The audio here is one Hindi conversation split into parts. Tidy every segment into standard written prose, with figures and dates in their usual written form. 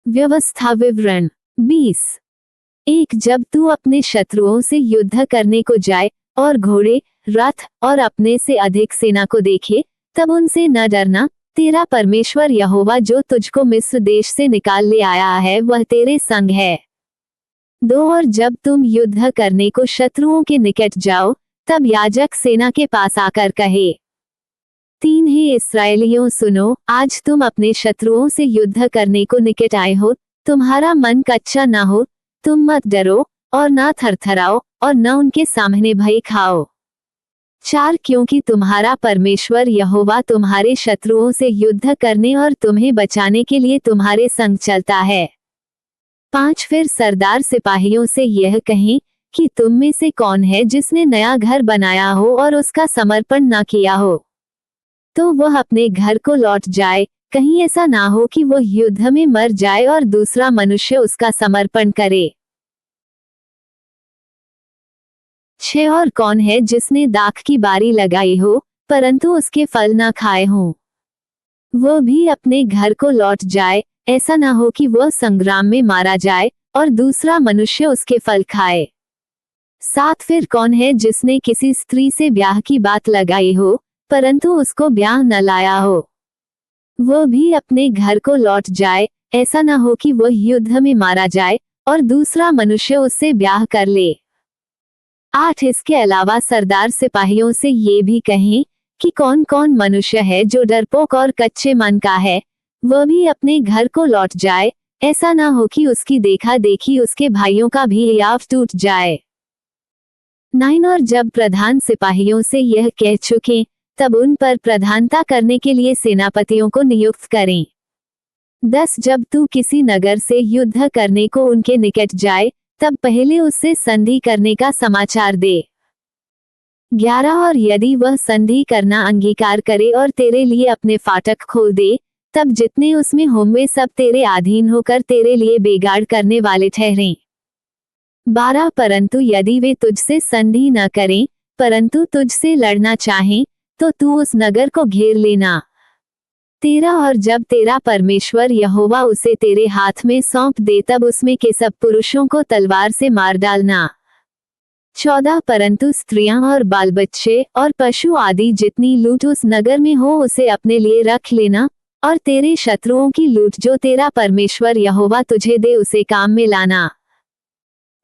व्यवस्था विवरण 20। एक जब तू अपने शत्रुओं से युद्ध करने को जाए और घोड़े, रथ और अपने से अधिक सेना को देखे, तब उनसे न डरना। तेरा परमेश्वर यहोवा जो तुझको मिस्र देश से निकाल ले आया है वह तेरे संग है। 2 और जब तुम युद्ध करने को शत्रुओं के निकट जाओ, तब याजक सेना के पास आकर कहे, 3 हे इस्राएलियों सुनो, आज तुम अपने शत्रुओं से युद्ध करने को निकट आए हो, तुम्हारा मन कच्चा न हो, तुम मत डरो और न थरथराओ और न उनके सामने भय खाओ। 4 क्योंकि तुम्हारा परमेश्वर यहोवा तुम्हारे शत्रुओं से युद्ध करने और तुम्हें बचाने के लिए तुम्हारे संग चलता है। 5 फिर सरदार सिपाहियों से यह कहें कि तुम में से कौन है जिसने नया घर बनाया हो और उसका समर्पण न किया हो, तो वह अपने घर को लौट जाए, कहीं ऐसा ना हो कि वो युद्ध में मर जाए और दूसरा मनुष्य उसका समर्पण करे। 6 और कौन है जिसने दाख की बारी लगाई हो परंतु उसके फल ना खाए हों, वो भी अपने घर को लौट जाए, ऐसा ना हो कि वह संग्राम में मारा जाए और दूसरा मनुष्य उसके फल खाए। 7 फिर कौन है जिसने किसी स्त्री से ब्याह की बात लगाई हो परंतु उसको ब्याह न लाया हो, वो भी अपने घर को लौट जाए, ऐसा न हो कि वह युद्ध में मारा जाए और दूसरा मनुष्य उससे ब्याह कर ले। 8 इसके अलावा सरदार सिपाहियों से ये भी कहें कि कौन कौन मनुष्य है जो डरपोक और कच्चे मन का है, वह भी अपने घर को लौट जाए, ऐसा न हो कि उसकी देखा देखी उसके भाइयों का भी हियाव टूट जाए। 9 और जब प्रधान सिपाहियों से यह कह चुके, तब उन पर प्रधानता करने के लिए सेनापतियों को नियुक्त करें। 10 जब तू किसी नगर से युद्ध करने को उनके निकट जाए, तब पहले उससे संधि करने का समाचार दे। 11 और यदि वह संधि करना अंगीकार करे और तेरे लिए अपने फाटक खोल दे, तब जितने उसमें होंगे सब तेरे अधीन होकर तेरे लिए बेगाड़ करने वाले ठहरें। 12 परंतु यदि वे तुझसे संधि न करें परंतु तुझसे लड़ना चाहें, तो तू उस नगर को घेर लेना। 13 और जब तेरा परमेश्वर यहोवा उसे तेरे हाथ में सौंप दे तब उसमें के सब पुरुषों को तलवार से मार डालना। 14 परंतु स्त्रियां और बाल बच्चे और पशु आदि जितनी लूट उस नगर में हो उसे अपने लिए रख लेना और तेरे शत्रुओं की लूट जो तेरा परमेश्वर यहोवा तुझे दे उसे काम में लाना।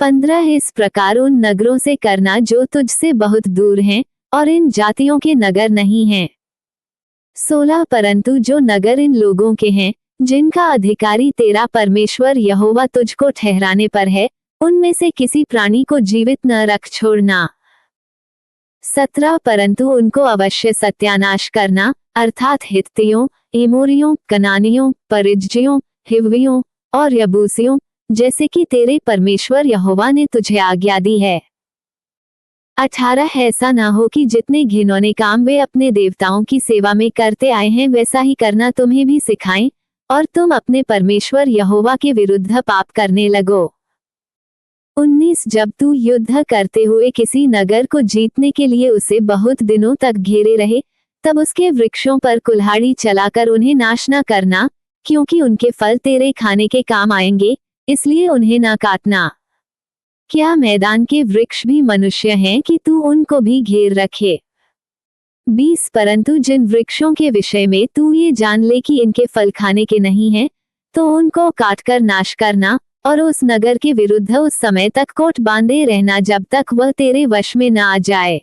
15 इस प्रकार उन नगरों से करना जो तुझसे बहुत दूर हैं और इन जातियों के नगर नहीं हैं। 16 परंतु जो नगर इन लोगों के हैं जिनका अधिकारी तेरा परमेश्वर यहोवा तुझको ठहराने पर है, उनमें से किसी प्राणी को जीवित न रख छोड़ना। 17 परंतु उनको अवश्य सत्यानाश करना, अर्थात हित्तियों, एमोरियों, कनानियों, परिज्जियों, हिव्वियों और यबूसियों, जैसे कि तेरे परमेश्वर यहोवा ने तुझे आज्ञा दी है। 18 ऐसा ना हो कि जितने घिनौने काम वे अपने देवताओं की सेवा में करते आए हैं वैसा ही करना तुम्हें भी सिखाएं और तुम अपने परमेश्वर यहोवा के विरुद्ध पाप करने लगो। 19 जब तू युद्ध करते हुए किसी नगर को जीतने के लिए उसे बहुत दिनों तक घेरे रहे, तब उसके वृक्षों पर कुल्हाड़ी चलाकर उन्हें नाश न करना, क्योंकि उनके फल तेरे खाने के काम आएंगे, इसलिए उन्हें न काटना। क्या मैदान के वृक्ष भी मनुष्य हैं कि तू उनको भी घेर रखे। 20 परंतु जिन वृक्षों के विषय में तू ये जान ले कि इनके फल खाने के नहीं हैं, तो उनको काटकर नाश करना और उस नगर के विरुद्ध उस समय तक कोट बांधे रहना जब तक वह तेरे वश में न आ जाए।